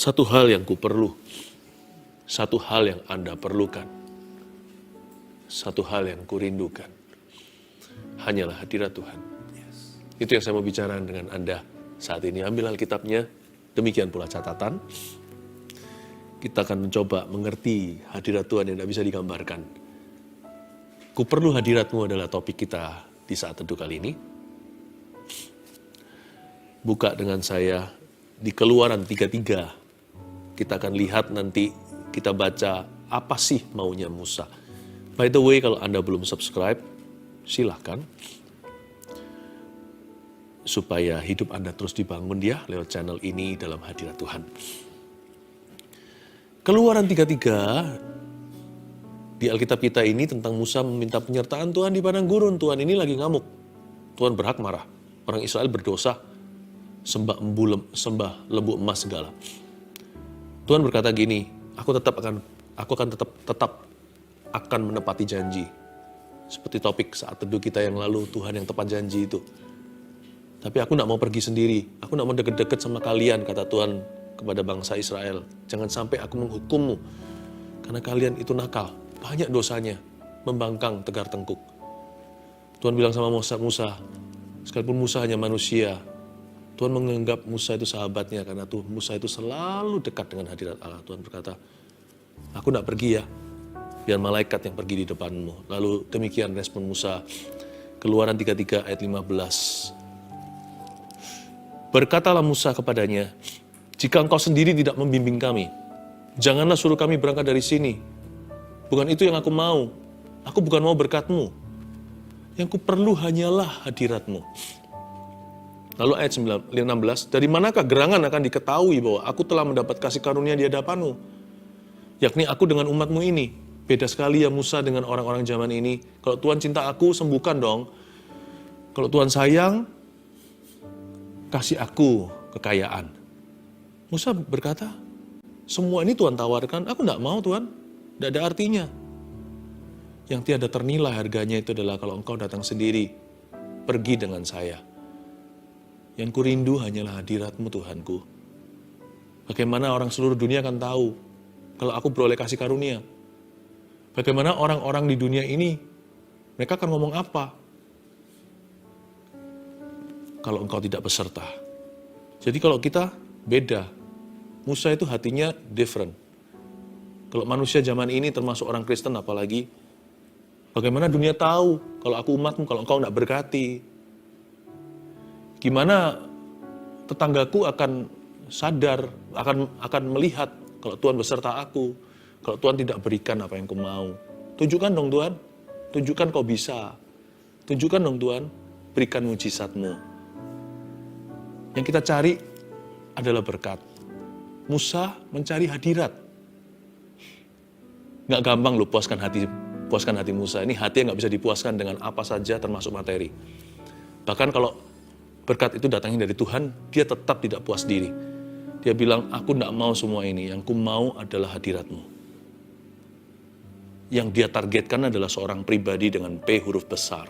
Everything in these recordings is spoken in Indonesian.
Satu hal yang ku perlu, satu hal yang Anda perlukan, satu hal yang ku rindukan, hanyalah hadirat Tuhan. Itu yang saya mau bicara dengan Anda saat ini. Ambil Alkitabnya, demikian pula catatan. Kita akan mencoba mengerti hadirat Tuhan yang tidak bisa digambarkan. Ku perlu hadiratmu adalah topik kita di saat teduh kali ini. Buka dengan saya di Keluaran 33. Kita akan lihat nanti, kita baca apa sih maunya Musa. By the way, kalau Anda belum subscribe, silahkan. Supaya hidup Anda terus dibangun lewat channel ini dalam hadirat Tuhan. Keluaran 33 di Alkitab kita ini tentang Musa meminta penyertaan Tuhan di padang gurun. Tuhan ini lagi ngamuk. Tuhan berhak marah. Orang Israel berdosa, sembah lembu emas segala. Tuhan berkata gini, aku akan tetap akan menepati janji. Seperti topik saat teduh kita yang lalu, Tuhan yang tepat janji itu. Tapi aku tidak mau pergi sendiri, aku tidak mau deket-deket sama kalian, kata Tuhan kepada bangsa Israel. Jangan sampai aku menghukummu, karena kalian itu nakal, banyak dosanya, membangkang tegar tengkuk. Tuhan bilang sama Musa, sekalipun Musa hanya manusia, Tuhan menganggap Musa itu sahabatnya, karena Musa itu selalu dekat dengan hadirat Allah. Tuhan berkata, aku tidak pergi ya, biar malaikat yang pergi di depanmu. Lalu demikian respon Musa. Keluaran 33 ayat 15. Berkatalah Musa kepadanya, jika engkau sendiri tidak membimbing kami, janganlah suruh kami berangkat dari sini. Bukan itu yang aku mau. Aku bukan mau berkatmu. Yang ku perlu hanyalah hadiratmu. Lalu ayat 16, dari manakah gerangan akan diketahui bahwa aku telah mendapat kasih karunia di hadapanmu? Yakni aku dengan umatmu ini. Beda sekali ya Musa dengan orang-orang zaman ini. Kalau Tuhan cinta aku, sembuhkan dong. Kalau Tuhan sayang, kasih aku kekayaan. Musa berkata, semua ini Tuhan tawarkan, aku tidak mau Tuhan. Tidak ada artinya. Yang tiada ternilai harganya itu adalah kalau engkau datang sendiri, pergi dengan saya. Yang ku rindu hanyalah hadiratmu Tuhanku. Bagaimana orang seluruh dunia akan tahu kalau aku beroleh kasih karunia? Bagaimana orang-orang di dunia ini, mereka akan ngomong apa? Kalau engkau tidak beserta. Jadi kalau kita beda. Musa itu hatinya different. Kalau manusia zaman ini termasuk orang Kristen apalagi, bagaimana dunia tahu kalau aku umatmu, kalau engkau tidak berkati? Gimana tetanggaku akan sadar, akan melihat kalau Tuhan beserta aku, kalau Tuhan tidak berikan apa yang ku mau. Tunjukkan dong Tuhan, tunjukkan kau bisa. Tunjukkan dong Tuhan, berikan mujizatmu. Yang kita cari adalah berkat. Musa mencari hadirat. Nggak gampang loh puaskan hati Musa. Ini hati yang nggak bisa dipuaskan dengan apa saja termasuk materi. Bahkan kalau berkat itu datangnya dari Tuhan, dia tetap tidak puas diri. Dia bilang, aku tidak mau semua ini, yang ku mau adalah hadiratmu. Yang dia targetkan adalah seorang pribadi dengan P huruf besar.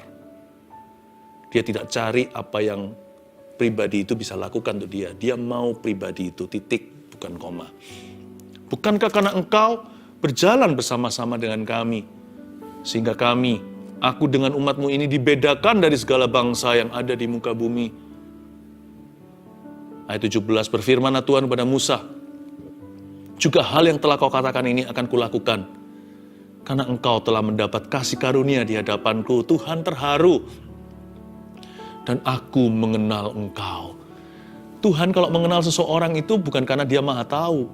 Dia tidak cari apa yang pribadi itu bisa lakukan untuk dia. Dia mau pribadi itu, titik, bukan koma. Bukankah karena engkau berjalan bersama-sama dengan kami, sehingga aku dengan umatmu ini dibedakan dari segala bangsa yang ada di muka bumi. Ayat 17, berfirmanlah Tuhan kepada Musa, juga hal yang telah kau katakan ini akan kulakukan, karena engkau telah mendapat kasih karunia di hadapanku. Tuhan terharu, dan aku mengenal engkau. Tuhan kalau mengenal seseorang itu bukan karena dia maha tahu.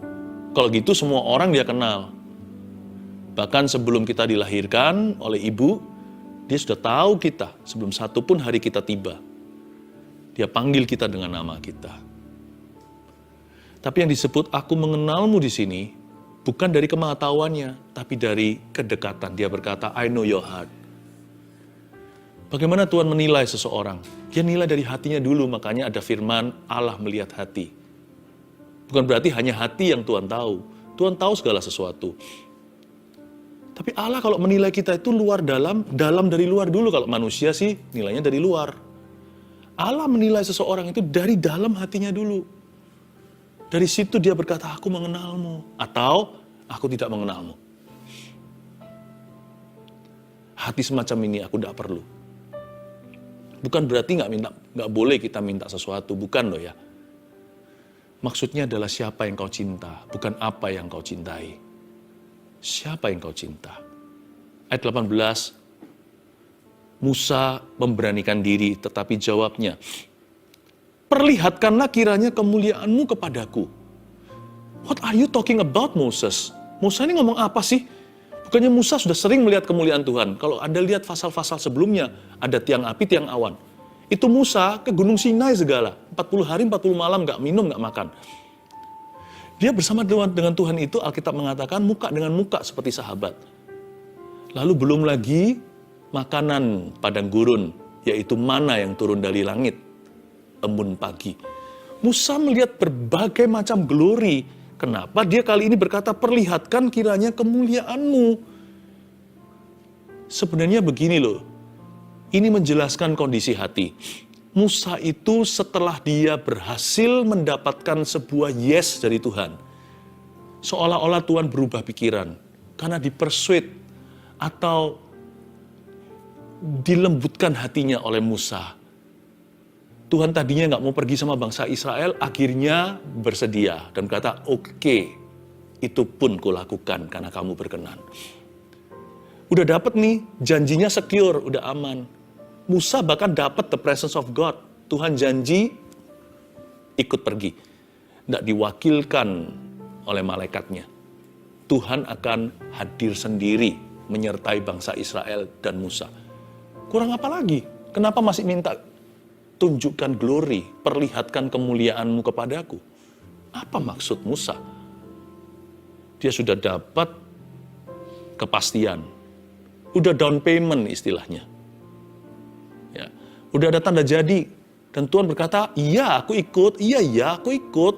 Kalau gitu semua orang dia kenal. Bahkan sebelum kita dilahirkan oleh ibu, dia sudah tahu kita sebelum satu pun hari kita tiba. Dia panggil kita dengan nama kita. Tapi yang disebut aku mengenalmu di sini bukan dari kemahatauannya, tapi dari kedekatan. Dia berkata, I know your heart. Bagaimana Tuhan menilai seseorang? Dia nilai dari hatinya dulu, makanya ada firman Allah melihat hati. Bukan berarti hanya hati yang Tuhan tahu. Tuhan tahu segala sesuatu. Tapi Allah kalau menilai kita itu luar dalam dari luar dulu. Kalau manusia sih nilainya dari luar. Allah menilai seseorang itu dari dalam hatinya dulu. Dari situ dia berkata, aku mengenalmu. Atau, aku tidak mengenalmu. Hati semacam ini aku tidak perlu. Bukan berarti nggak boleh kita minta sesuatu. Bukan loh ya. Maksudnya adalah siapa yang kau cinta. Bukan apa yang kau cintai. Siapa yang kau cinta. Ayat 18. Musa memberanikan diri, tetapi jawabnya, perlihatkanlah kiranya kemuliaanmu kepadaku. What are you talking about, Moses? Musa ini ngomong apa sih? Bukannya Musa sudah sering melihat kemuliaan Tuhan. Kalau Anda lihat pasal-pasal sebelumnya, ada tiang api, tiang awan. Itu Musa ke Gunung Sinai segala. 40 hari, 40 malam, gak minum, gak makan. Dia bersama dengan Tuhan itu, Alkitab mengatakan muka dengan muka seperti sahabat. Lalu belum lagi makanan padang gurun, yaitu mana yang turun dari langit. Embun pagi. Musa melihat berbagai macam glory. Kenapa dia kali ini berkata, perlihatkan kiranya kemuliaanmu. Sebenarnya begini loh. Ini menjelaskan kondisi hati. Musa itu setelah dia berhasil mendapatkan sebuah yes dari Tuhan. Seolah-olah Tuhan berubah pikiran. Karena dipersuade atau dilembutkan hatinya oleh Musa. Tuhan tadinya nggak mau pergi sama bangsa Israel, akhirnya bersedia dan kata, oke, itu pun kulakukan karena kamu berkenan. Udah dapat nih, janjinya secure, udah aman. Musa bahkan dapat the presence of God. Tuhan janji, ikut pergi. Nggak diwakilkan oleh malaikatnya. Tuhan akan hadir sendiri menyertai bangsa Israel dan Musa. Kurang apa lagi? Kenapa masih minta tunjukkan glory, perlihatkan kemuliaanmu kepadaku? Apa maksud Musa? Dia sudah dapat kepastian. Udah down payment istilahnya. Ya, udah ada tanda jadi. Dan Tuhan berkata, iya aku ikut, iya aku ikut.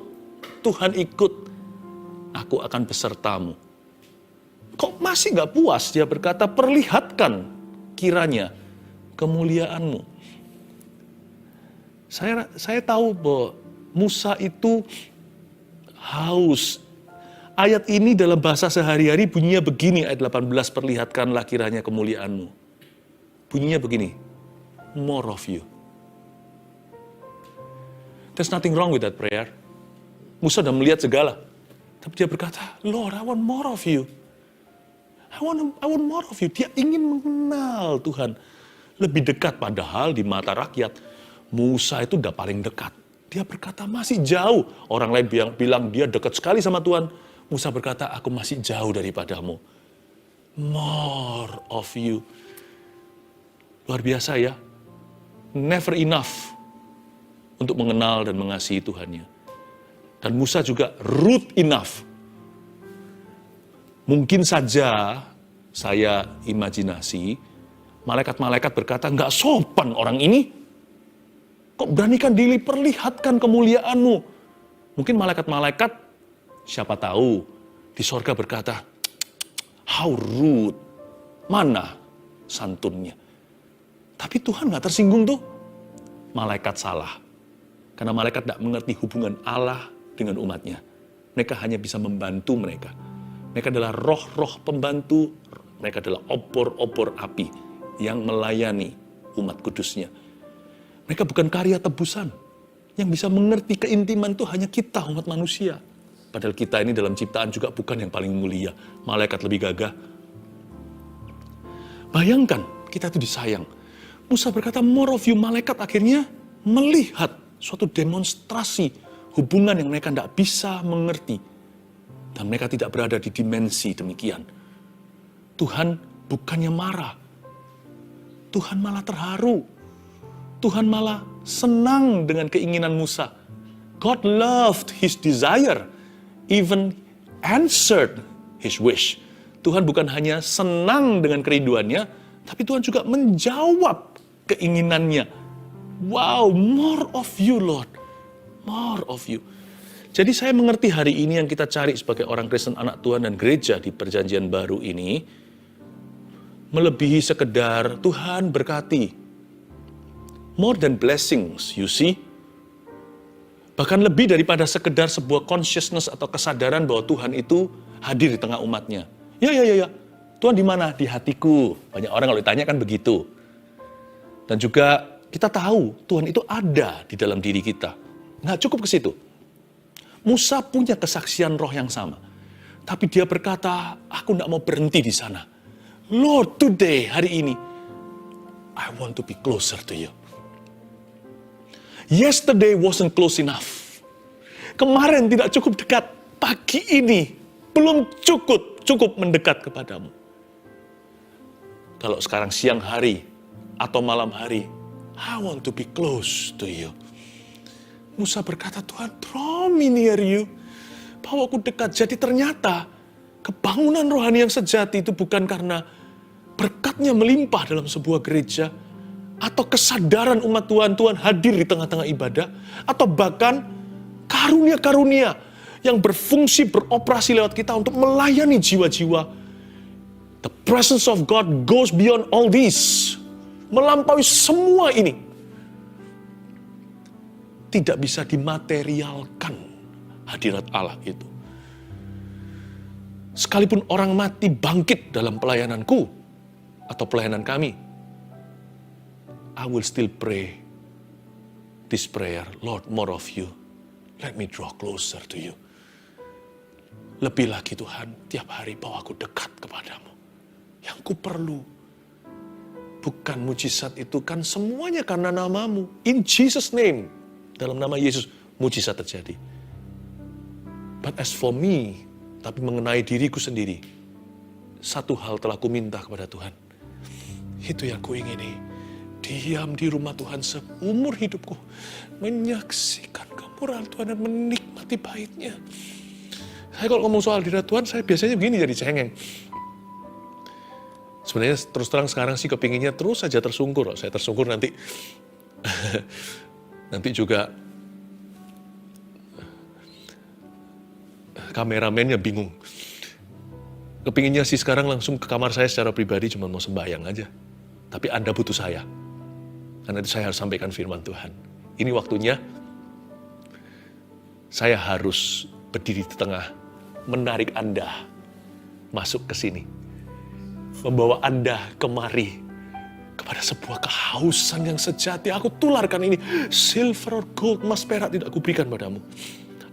Tuhan ikut. Aku akan besertamu. Kok masih gak puas? Dia berkata, perlihatkan kiranya kemuliaanmu. Saya tahu bahwa Musa itu haus. Ayat ini dalam bahasa sehari-hari bunyinya begini, ayat 18, perlihatkanlah kiranya kemuliaanmu. Bunyinya begini, more of you. There's nothing wrong with that prayer. Musa sudah melihat segala. Tapi dia berkata, Lord, I want more of you. I want more of you. Dia ingin mengenal Tuhan. Lebih dekat, padahal di mata rakyat, Musa itu udah paling dekat. Dia berkata masih jauh. Orang lain bilang dia dekat sekali sama Tuhan. Musa berkata, aku masih jauh daripadamu. More of you. Luar biasa ya. Never enough untuk mengenal dan mengasihi Tuhannya. Dan Musa juga rude enough. Mungkin saja saya imajinasi, malaikat-malaikat berkata, nggak sopan orang ini. Kok beranikan diri perlihatkan kemuliaanmu? Mungkin malaikat-malaikat, siapa tahu, di sorga berkata, how rude, mana santunnya. Tapi Tuhan gak tersinggung tuh. Malaikat salah. Karena malaikat tidak mengerti hubungan Allah dengan umatnya. Mereka hanya bisa membantu mereka. Mereka adalah roh-roh pembantu. Mereka adalah obor-obor api yang melayani umat kudusnya. Mereka bukan karya tebusan. Yang bisa mengerti keintiman itu hanya kita, umat manusia. Padahal kita ini dalam ciptaan juga bukan yang paling mulia. Malaikat lebih gagah. Bayangkan, kita itu disayang. Musa berkata, more of you. Malaikat akhirnya melihat suatu demonstrasi hubungan yang mereka tidak bisa mengerti. Dan mereka tidak berada di dimensi demikian. Tuhan bukannya marah. Tuhan malah terharu. Tuhan malah senang dengan keinginan Musa. God loved his desire, even answered his wish. Tuhan bukan hanya senang dengan kerinduannya, tapi Tuhan juga menjawab keinginannya. Wow, more of you, Lord. More of you. Jadi saya mengerti hari ini yang kita cari sebagai orang Kristen, anak Tuhan dan gereja di perjanjian baru ini, melebihi sekedar Tuhan berkati. More than blessings, you see. Bahkan lebih daripada sekedar sebuah consciousness atau kesadaran bahwa Tuhan itu hadir di tengah umatnya. Ya. Tuhan di mana? Di hatiku. Banyak orang kalau ditanya kan begitu. Dan juga kita tahu Tuhan itu ada di dalam diri kita. Nggak cukup ke situ. Musa punya kesaksian roh yang sama. Tapi dia berkata, aku tidak mau berhenti di sana. Lord, today, hari ini, I want to be closer to you. Yesterday wasn't close enough. Kemarin tidak cukup dekat. Pagi ini belum cukup mendekat kepadamu. Kalau sekarang siang hari atau malam hari, I want to be close to you. Musa berkata, Tuhan, draw me near you. Bahwa aku dekat. Jadi ternyata kebangunan rohani yang sejati itu bukan karena berkatnya melimpah dalam sebuah gereja, atau kesadaran umat Tuhan, Tuhan hadir di tengah-tengah ibadah, atau bahkan karunia-karunia yang berfungsi, beroperasi lewat kita untuk melayani jiwa-jiwa. The presence of God goes beyond all this. Melampaui semua ini. Tidak bisa dimaterialkan hadirat Allah itu. Sekalipun orang mati bangkit dalam pelayananku atau pelayanan kami, I will still pray this prayer, Lord, more of you. Let me draw closer to you. Lebih lagi Tuhan, tiap hari bawa aku dekat kepadamu. Yang ku perlu, bukan mujizat itu kan semuanya karena namamu. In Jesus' name, dalam nama Yesus, mujizat terjadi. But as for me, tapi mengenai diriku sendiri, satu hal telah ku minta kepada Tuhan. Itu yang ku ingini. Diam di rumah Tuhan seumur hidupku. Menyaksikan kemurahan Tuhan dan menikmati baitnya. Saya kalau ngomong soal hadirat Tuhan, saya biasanya begini jadi cengeng. Sebenarnya terus terang sekarang sih kepinginnya terus saja tersungkur. Saya tersungkur nanti juga kameramennya bingung. Kepinginnya sih sekarang langsung ke kamar saya secara pribadi cuma mau sembahyang aja. Tapi Anda butuh saya. Karena itu saya harus sampaikan firman Tuhan. Ini waktunya saya harus berdiri di tengah, menarik Anda masuk ke sini. Membawa Anda kemari kepada sebuah kehausan yang sejati. Aku tularkan ini, silver or gold, emas perak tidak kuberikan padamu.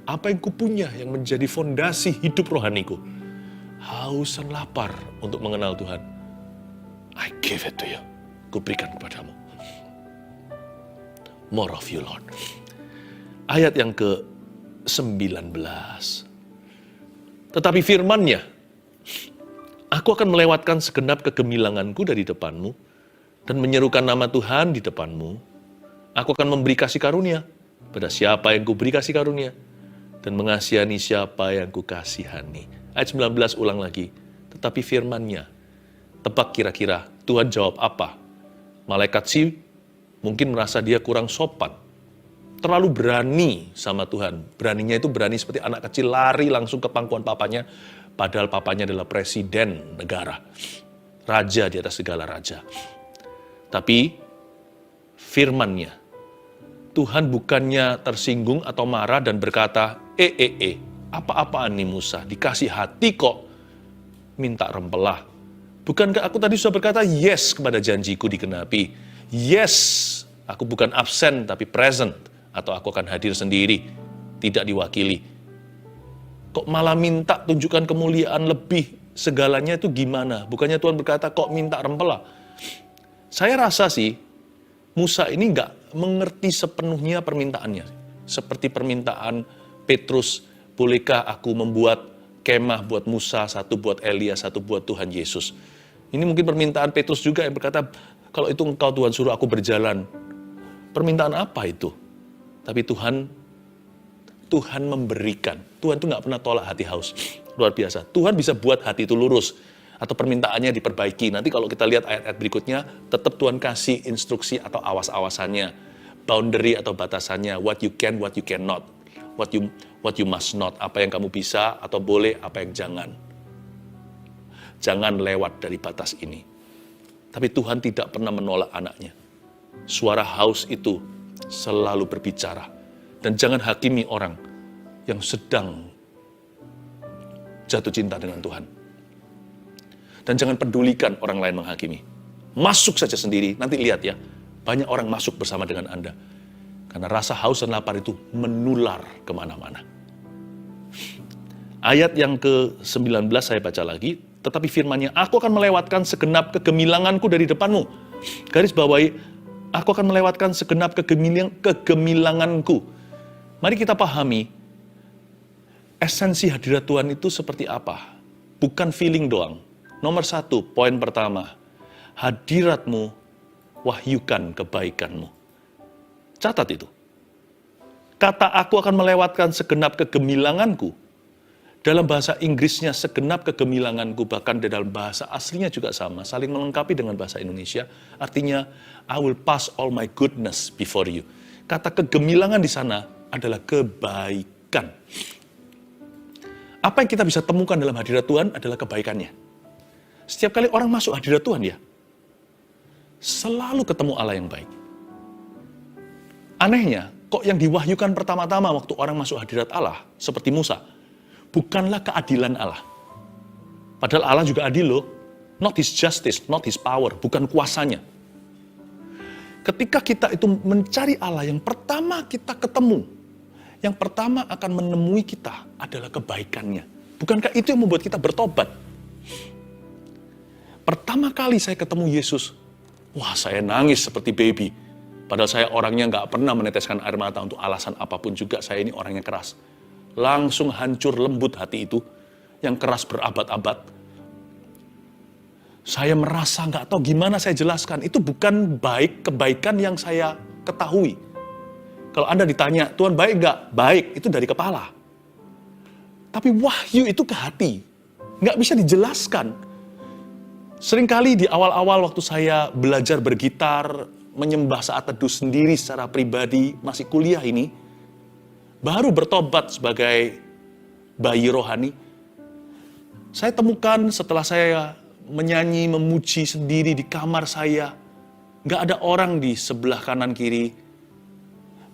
Apa yang kupunya yang menjadi fondasi hidup rohaniku. Haus dan lapar untuk mengenal Tuhan. I give it to you. Kuberikan kepadamu. More of you, Lord. Ayat yang ke-19. Tetapi firman-Nya, aku akan melewatkan segenap kegemilanganku dari depanmu dan menyerukan nama Tuhan di depanmu. Aku akan memberi kasih karunia pada siapa yang kuberi kasih karunia dan mengasihani siapa yang kukasihani. Ayat 19 ulang lagi. Tetapi firman-Nya, tebak kira-kira Tuhan jawab apa? Malaikat sih mungkin merasa dia kurang sopan. Terlalu berani sama Tuhan. Beraninya itu berani seperti anak kecil lari langsung ke pangkuan papanya. Padahal papanya adalah presiden negara. Raja di atas segala raja. Tapi firman-Nya, Tuhan bukannya tersinggung atau marah dan berkata, apa-apaan nih Musa? Dikasih hati kok minta rempelah. Bukankah aku tadi sudah berkata yes kepada janjiku digenapi? Yes, aku bukan absen tapi present. Atau aku akan hadir sendiri, tidak diwakili. Kok malah minta tunjukkan kemuliaan lebih, segalanya itu gimana? Bukannya Tuhan berkata kok minta rempelah? Saya rasa sih, Musa ini nggak mengerti sepenuhnya permintaannya. Seperti permintaan Petrus, bolehkah aku membuat kemah buat Musa, satu buat Elia, satu buat Tuhan Yesus. Ini mungkin permintaan Petrus juga yang berkata, kalau itu engkau Tuhan suruh aku berjalan. Permintaan apa itu? Tapi Tuhan memberikan. Tuhan itu nggak pernah tolak hati haus. Luar biasa. Tuhan bisa buat hati itu lurus. Atau permintaannya diperbaiki. Nanti kalau kita lihat ayat-ayat berikutnya, tetap Tuhan kasih instruksi atau awas-awasannya. Boundary atau batasannya. What you can, what you cannot. What you must not. Apa yang kamu bisa atau boleh, apa yang jangan. Jangan lewat dari batas ini. Tapi Tuhan tidak pernah menolak anaknya. Suara haus itu selalu berbicara. Dan jangan hakimi orang yang sedang jatuh cinta dengan Tuhan. Dan jangan pedulikan orang lain menghakimi. Masuk saja sendiri, nanti lihat ya, banyak orang masuk bersama dengan Anda. Karena rasa haus dan lapar itu menular kemana-mana. Ayat yang ke-19 saya baca lagi, tetapi firman-Nya, aku akan melewatkan segenap kegemilanganku dari depanmu. Garis bawahi, aku akan melewatkan segenap kegemilanganku. Mari kita pahami, esensi hadirat Tuhan itu seperti apa? Bukan feeling doang. Nomor 1, poin pertama, hadiratmu wahyukan kebaikanmu. Catat itu. Kata aku akan melewatkan segenap kegemilanganku. Dalam bahasa Inggrisnya segenap kegemilanganku, bahkan di dalam bahasa aslinya juga sama, saling melengkapi dengan bahasa Indonesia. Artinya, I will pass all my goodness before you. Kata kegemilangan di sana adalah kebaikan. Apa yang kita bisa temukan dalam hadirat Tuhan adalah kebaikannya. Setiap kali orang masuk hadirat Tuhan ya, selalu ketemu Allah yang baik. Anehnya, kok yang diwahyukan pertama-tama waktu orang masuk hadirat Allah, seperti Musa, bukanlah keadilan Allah. Padahal Allah juga adil loh. Not his justice, not his power, bukan kuasanya. Ketika kita itu mencari Allah, yang pertama kita ketemu, yang pertama akan menemui kita adalah kebaikannya. Bukankah itu yang membuat kita bertobat? Pertama kali saya ketemu Yesus, wah saya nangis seperti baby. Padahal saya orangnya nggak pernah meneteskan air mata untuk alasan apapun juga, saya ini orangnya keras. Langsung hancur lembut hati itu, yang keras berabad-abad. Saya merasa nggak tahu gimana saya jelaskan, itu bukan kebaikan yang saya ketahui. Kalau Anda ditanya, Tuhan baik nggak? Baik, itu dari kepala. Tapi wahyu itu ke hati. Nggak bisa dijelaskan. Seringkali di awal-awal waktu saya belajar bergitar, menyembah saat teduh sendiri secara pribadi, masih kuliah ini, baru bertobat sebagai bayi rohani, saya temukan setelah saya menyanyi, memuji sendiri di kamar saya, nggak ada orang di sebelah kanan kiri.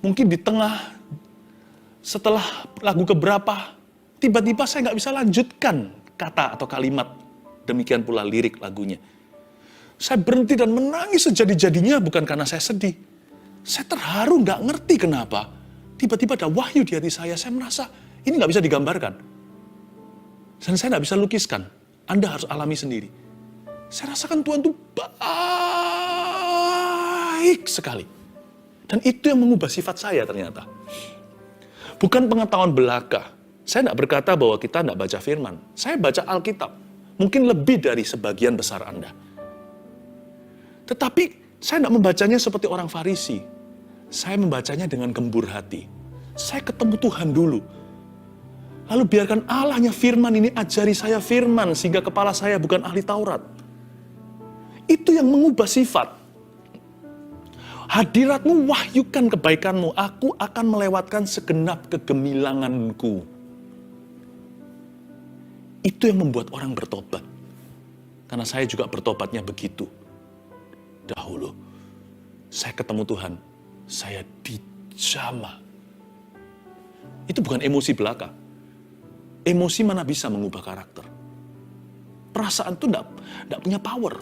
Mungkin di tengah, setelah lagu keberapa, tiba-tiba saya nggak bisa lanjutkan kata atau kalimat. Demikian pula lirik lagunya. Saya berhenti dan menangis sejadi-jadinya bukan karena saya sedih. Saya terharu, nggak ngerti kenapa. Tiba-tiba ada wahyu di hati saya merasa ini nggak bisa digambarkan. Dan saya nggak bisa lukiskan. Anda harus alami sendiri. Saya rasakan Tuhan itu baik sekali. Dan itu yang mengubah sifat saya ternyata. Bukan pengetahuan belaka. Saya tidak berkata bahwa kita tidak baca firman. Saya baca Alkitab. Mungkin lebih dari sebagian besar Anda. Tetapi saya tidak membacanya seperti orang Farisi. Saya membacanya dengan gembur hati. Saya ketemu Tuhan dulu. Lalu biarkan Allahnya firman ini ajari saya firman. Sehingga kepala saya bukan ahli Taurat. Itu yang mengubah sifat. Hadiratmu wahyukan kebaikanmu, aku akan melewatkan segenap kegemilanganku. Itu yang membuat orang bertobat. Karena saya juga bertobatnya begitu. Dahulu, saya ketemu Tuhan, saya dijamah. Itu bukan emosi belaka. Emosi mana bisa mengubah karakter. Perasaan itu tidak punya power.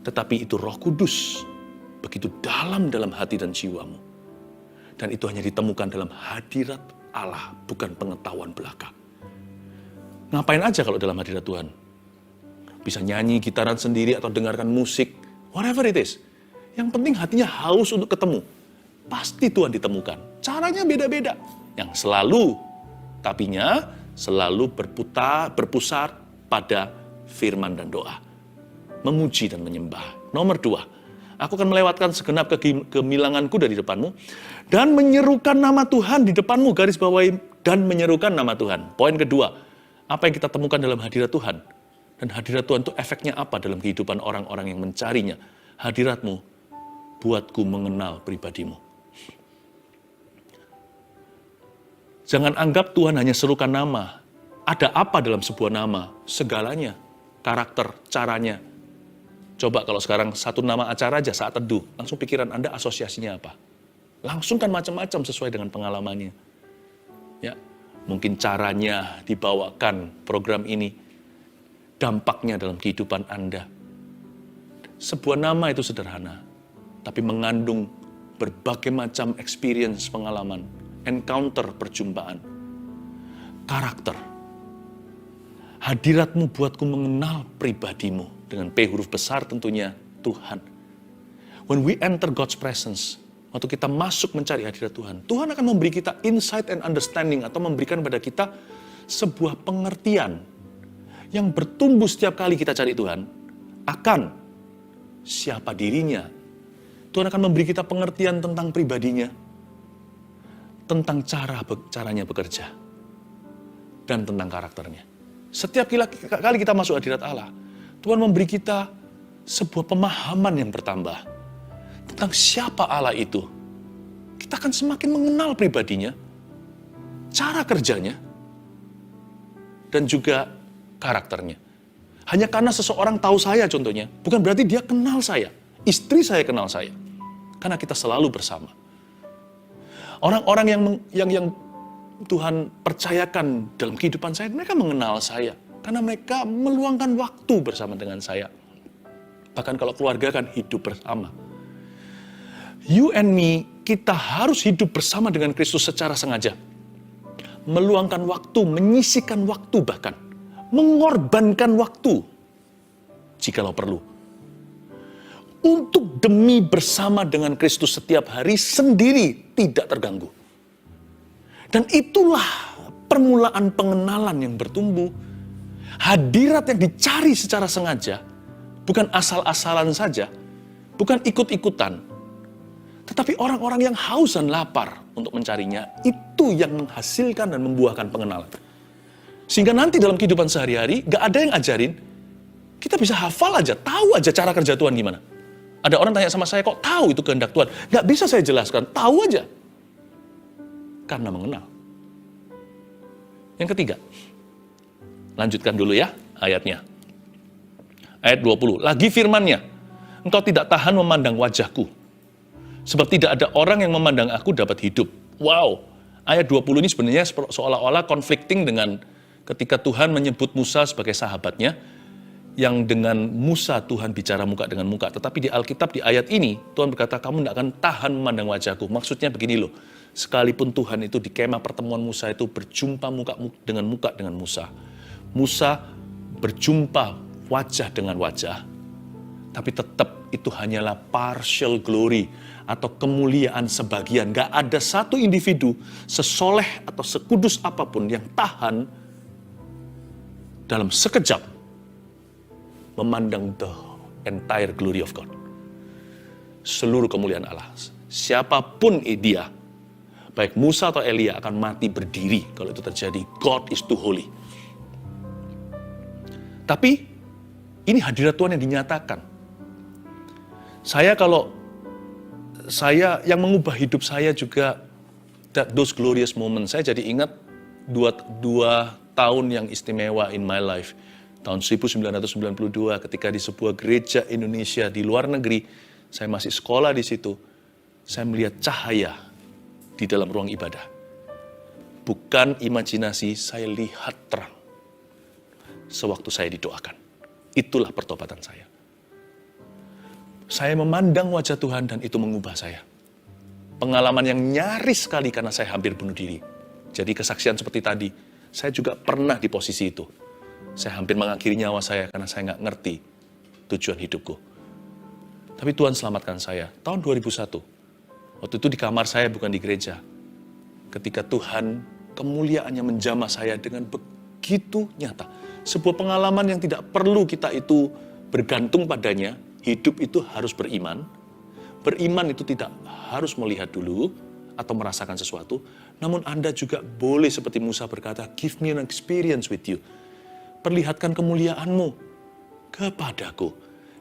Tetapi itu Roh Kudus. Begitu dalam hati dan jiwamu. Dan itu hanya ditemukan dalam hadirat Allah, bukan pengetahuan belaka. Ngapain aja kalau dalam hadirat Tuhan? Bisa nyanyi, gitaran sendiri, atau dengarkan musik, whatever it is. Yang penting hatinya haus untuk ketemu. Pasti Tuhan ditemukan. Caranya beda-beda. Yang selalu berpusat pada firman dan doa. Memuji dan menyembah. Nomor 2. Aku akan melewatkan segenap kegemilanganku dari depanmu. Dan menyerukan nama Tuhan di depanmu. Garis bawahi, dan menyerukan nama Tuhan. Poin kedua. Apa yang kita temukan dalam hadirat Tuhan? Dan hadirat Tuhan itu efeknya apa dalam kehidupan orang-orang yang mencarinya? Hadiratmu, buatku mengenal pribadimu. Jangan anggap Tuhan hanya serukan nama. Ada apa dalam sebuah nama? Segalanya. Karakter, caranya. Coba kalau sekarang satu nama acara aja saat teduh, langsung pikiran Anda asosiasinya apa? Langsungkan macam-macam sesuai dengan pengalamannya. Ya, mungkin caranya dibawakan program ini, dampaknya dalam kehidupan Anda. Sebuah nama itu sederhana, tapi mengandung berbagai macam experience, pengalaman, encounter, perjumpaan, karakter. Hadiratmu buatku mengenal pribadimu, dengan P huruf besar tentunya, Tuhan. When we enter God's presence, waktu kita masuk mencari hadirat Tuhan, Tuhan akan memberi kita insight and understanding, atau memberikan pada kita sebuah pengertian yang bertumbuh setiap kali kita cari Tuhan akan siapa dirinya. Tuhan akan memberi kita pengertian tentang pribadinya, tentang caranya bekerja, dan tentang karakternya. Setiap kali kita masuk hadirat Allah, Tuhan memberi kita sebuah pemahaman yang bertambah tentang siapa Allah itu. Kita akan semakin mengenal pribadinya, cara kerjanya, dan juga karakternya. Hanya karena seseorang tahu saya contohnya, bukan berarti dia kenal saya. Istri saya kenal saya. Karena kita selalu bersama. Orang-orang yang Tuhan percayakan dalam kehidupan saya, mereka mengenal saya. Karena mereka meluangkan waktu bersama dengan saya. Bahkan kalau keluarga kan hidup bersama. You and me, kita harus hidup bersama dengan Kristus secara sengaja. Meluangkan waktu, menyisihkan waktu bahkan. Mengorbankan waktu, jikalau perlu. Untuk demi bersama dengan Kristus setiap hari sendiri, tidak terganggu. Dan itulah permulaan pengenalan yang bertumbuh. Hadirat yang dicari secara sengaja, bukan asal-asalan saja, bukan ikut-ikutan, tetapi orang-orang yang haus dan lapar untuk mencarinya, itu yang menghasilkan dan membuahkan pengenalan. Sehingga nanti dalam kehidupan sehari-hari, gak ada yang ajarin, kita bisa hafal aja, tahu aja cara kerja Tuhan gimana. Ada orang tanya sama saya, kok tahu itu kehendak Tuhan? Gak bisa saya jelaskan, tahu aja. Karena mengenal. Yang ketiga, lanjutkan dulu ya ayatnya. Ayat 20, lagi firman-Nya, engkau tidak tahan memandang wajahku, sebab tidak ada orang yang memandang aku dapat hidup. Wow, ayat 20 ini sebenarnya seolah-olah conflicting dengan ketika Tuhan menyebut Musa sebagai sahabatnya, yang dengan Musa Tuhan bicara muka dengan muka. Tetapi di Alkitab di ayat ini, Tuhan berkata, kamu tidak akan tahan memandang wajahku. Maksudnya begini loh, sekalipun Tuhan itu di kemah pertemuan Musa itu berjumpa muka dengan Musa. Musa berjumpa wajah dengan wajah, tapi tetap itu hanyalah partial glory atau kemuliaan sebagian. Gak ada satu individu sesoleh atau sekudus apapun yang tahan dalam sekejap memandang the entire glory of God. Seluruh kemuliaan Allah. Siapapun dia, baik Musa atau Elia akan mati berdiri kalau itu terjadi. God is too holy. Tapi ini hadirat Tuhan yang dinyatakan. Saya yang mengubah hidup saya juga those glorious moments. Saya jadi ingat dua tahun yang istimewa in my life. Tahun 1992 ketika di sebuah gereja Indonesia di luar negeri, saya masih sekolah di situ. Saya melihat cahaya di dalam ruang ibadah. Bukan imajinasi, saya lihat terang. Sewaktu saya didoakan. Itulah pertobatan saya. Saya memandang wajah Tuhan dan itu mengubah saya. Pengalaman yang nyaris sekali karena saya hampir bunuh diri. Jadi kesaksian seperti tadi, saya juga pernah di posisi itu. Saya hampir mengakhiri nyawa saya karena saya nggak ngerti tujuan hidupku. Tapi Tuhan selamatkan saya. Tahun 2001, waktu itu di kamar saya bukan di gereja. Ketika Tuhan kemuliaannya menjamah saya dengan begitu nyata. Sebuah pengalaman yang tidak perlu kita itu bergantung padanya. Hidup itu harus beriman. Beriman itu tidak harus melihat dulu atau merasakan sesuatu. Namun Anda juga boleh seperti Musa berkata, give me an experience with you. Perlihatkan kemuliaanmu kepadaku.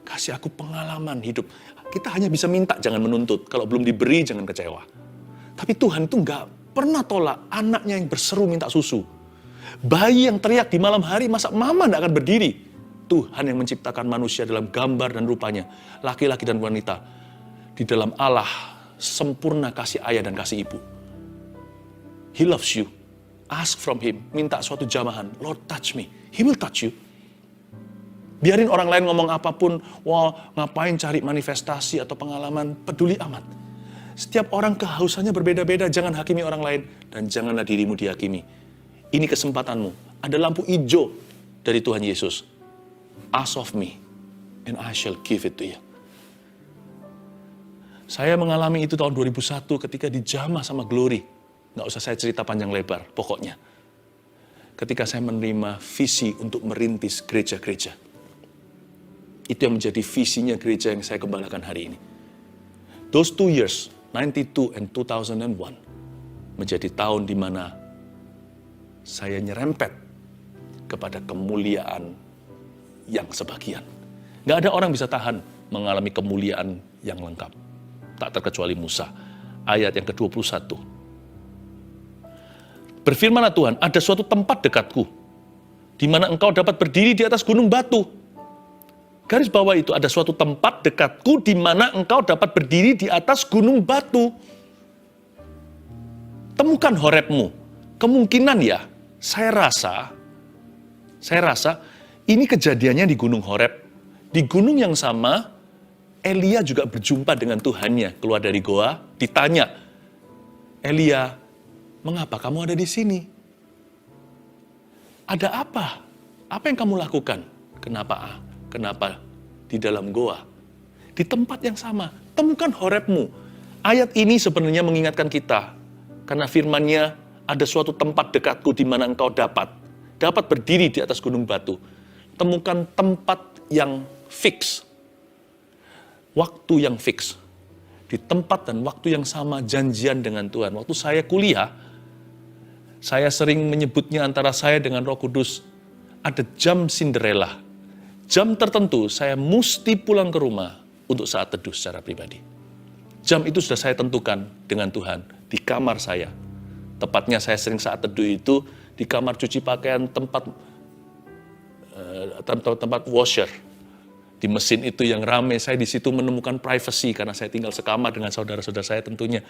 Kasih aku pengalaman hidup. Kita hanya bisa minta, jangan menuntut. Kalau belum diberi, jangan kecewa. Tapi Tuhan itu nggak pernah tolak anaknya yang berseru minta susu. Bayi yang teriak di malam hari, masa mama nggak akan berdiri? Tuhan yang menciptakan manusia dalam gambar dan rupanya. Laki-laki dan wanita. Di dalam Allah sempurna kasih ayah dan kasih ibu. He loves you. Ask from him. Minta suatu jamahan. Lord, touch me. He will touch you. Biarin orang lain ngomong apapun. Wah, ngapain cari manifestasi atau pengalaman. Peduli amat. Setiap orang kehausannya berbeda-beda. Jangan hakimi orang lain. Dan janganlah dirimu dihakimi. Ini kesempatanmu. Ada lampu hijau dari Tuhan Yesus. Ask of me. And I shall give it to you. Saya mengalami itu tahun 2001 ketika dijamah sama Glory. Nggak usah saya cerita panjang lebar, pokoknya. Ketika saya menerima visi untuk merintis gereja-gereja. Itu yang menjadi visinya gereja yang saya kembangkan hari ini. Those 2 years, 92 and 2001, menjadi tahun di mana saya nyerempet kepada kemuliaan yang sebagian. Nggak ada orang bisa tahan mengalami kemuliaan yang lengkap. Tak terkecuali Musa. Ayat yang ke-21. Berfirmanlah Tuhan, ada suatu tempat dekatku, di mana engkau dapat berdiri di atas gunung batu. Garis bawah itu, ada suatu tempat dekatku, di mana engkau dapat berdiri di atas gunung batu. Temukan Horebmu. Kemungkinan ya, saya rasa ini kejadiannya di gunung Horeb. Di gunung yang sama, Elia juga berjumpa dengan Tuhannya, keluar dari goa, ditanya, Elia, mengapa kamu ada di sini? Ada apa? Apa yang kamu lakukan? Kenapa di dalam goa? Di tempat yang sama, temukan Horebmu. Ayat ini sebenarnya mengingatkan kita, karena firman-Nya, ada suatu tempat dekatku di mana engkau dapat berdiri di atas gunung batu. Temukan tempat yang fix. Waktu yang fix. Di tempat dan waktu yang sama janjian dengan Tuhan. Waktu saya kuliah, saya sering menyebutnya antara saya dengan Roh Kudus, ada jam Cinderella. Jam tertentu saya mesti pulang ke rumah untuk saat teduh secara pribadi. Jam itu sudah saya tentukan dengan Tuhan di kamar saya. Tepatnya saya sering saat teduh itu di kamar cuci pakaian, tempat washer. Di mesin itu yang ramai, saya di situ menemukan privacy karena saya tinggal sekamar dengan saudara-saudara saya tentunya.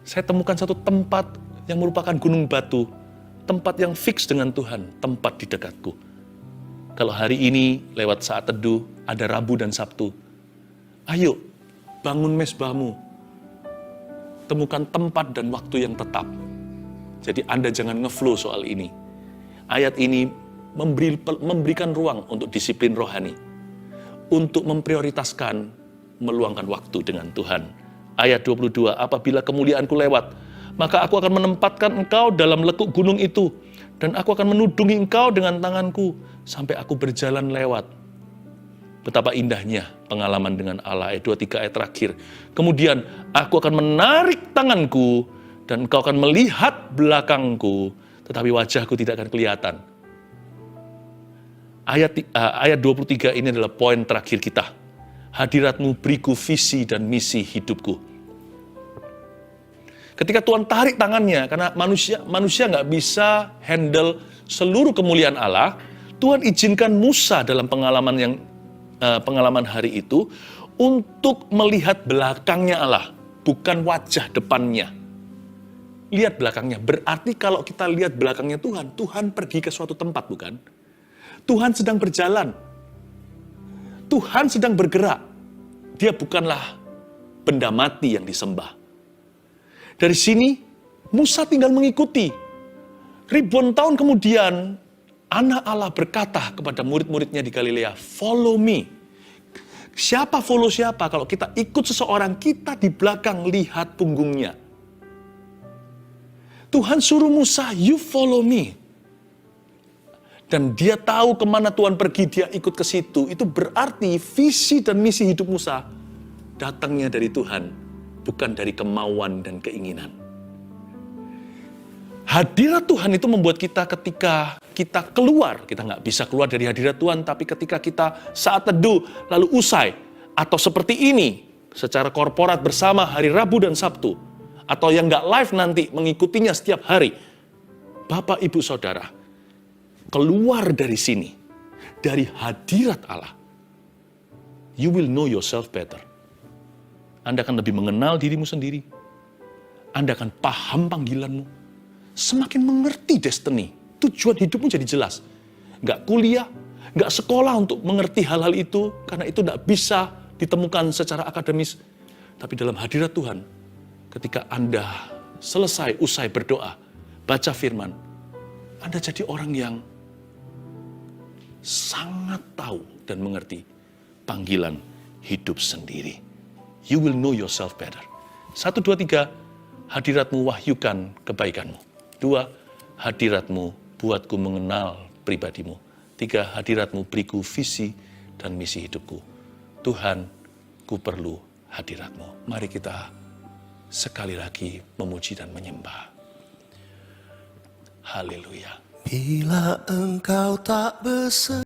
Saya temukan satu tempat yang merupakan gunung batu, tempat yang fix dengan Tuhan, tempat di dekatku. Kalau hari ini lewat saat teduh, ada Rabu dan Sabtu, ayo bangun mesbahmu, temukan tempat dan waktu yang tetap. Jadi Anda jangan ngeflow soal ini. Ayat ini memberikan ruang untuk disiplin rohani, untuk memprioritaskan meluangkan waktu dengan Tuhan. Ayat 22, apabila kemuliaanku lewat, maka aku akan menempatkan engkau dalam lekuk gunung itu, dan aku akan menudungi engkau dengan tanganku, sampai aku berjalan lewat. Betapa indahnya pengalaman dengan Allah. Ayat 23 ayat terakhir. Kemudian aku akan menarik tanganku, dan engkau akan melihat belakangku, tetapi wajahku tidak akan kelihatan. Ayat 23 ini adalah poin terakhir kita. Hadiratmu beriku visi dan misi hidupku. Ketika Tuhan tarik tangannya, karena manusia nggak bisa handle seluruh kemuliaan Allah, Tuhan izinkan Musa dalam pengalaman hari itu untuk melihat belakangnya Allah, bukan wajah depannya. Lihat belakangnya, berarti kalau kita lihat belakangnya Tuhan, Tuhan pergi ke suatu tempat, bukan? Tuhan sedang berjalan. Tuhan sedang bergerak. Dia bukanlah benda mati yang disembah. Dari sini, Musa tinggal mengikuti. Ribuan tahun kemudian, Anak Allah berkata kepada murid-muridnya di Galilea, follow me. Siapa follow siapa? Kalau kita ikut seseorang, kita di belakang lihat punggungnya. Tuhan suruh Musa, you follow me. Dan dia tahu kemana Tuhan pergi, dia ikut ke situ. Itu berarti visi dan misi hidup Musa datangnya dari Tuhan, bukan dari kemauan dan keinginan. Hadirat Tuhan itu membuat kita ketika kita keluar, kita nggak bisa keluar dari hadirat Tuhan, tapi ketika kita saat teduh lalu usai, atau seperti ini, secara korporat bersama hari Rabu dan Sabtu, atau yang nggak live nanti mengikutinya setiap hari, Bapak, Ibu, Saudara, keluar dari sini, dari hadirat Allah, you will know yourself better. Anda akan lebih mengenal dirimu sendiri. Anda akan paham panggilanmu. Semakin mengerti destiny, tujuan hidupmu jadi jelas. Nggak kuliah, nggak sekolah untuk mengerti hal-hal itu, karena itu nggak bisa ditemukan secara akademis. Tapi dalam hadirat Tuhan, ketika Anda usai berdoa, baca firman, Anda jadi orang yang sangat tahu dan mengerti panggilan hidup sendiri. You will know yourself better. 1, 2, 3, hadiratmu wahyukan kebaikanmu. 2, hadiratmu buatku mengenal pribadimu. 3, hadiratmu beriku visi dan misi hidupku. Tuhan, ku perlu hadiratmu. Mari kita sekali lagi memuji dan menyembah. Haleluya. Bila engkau tak bersama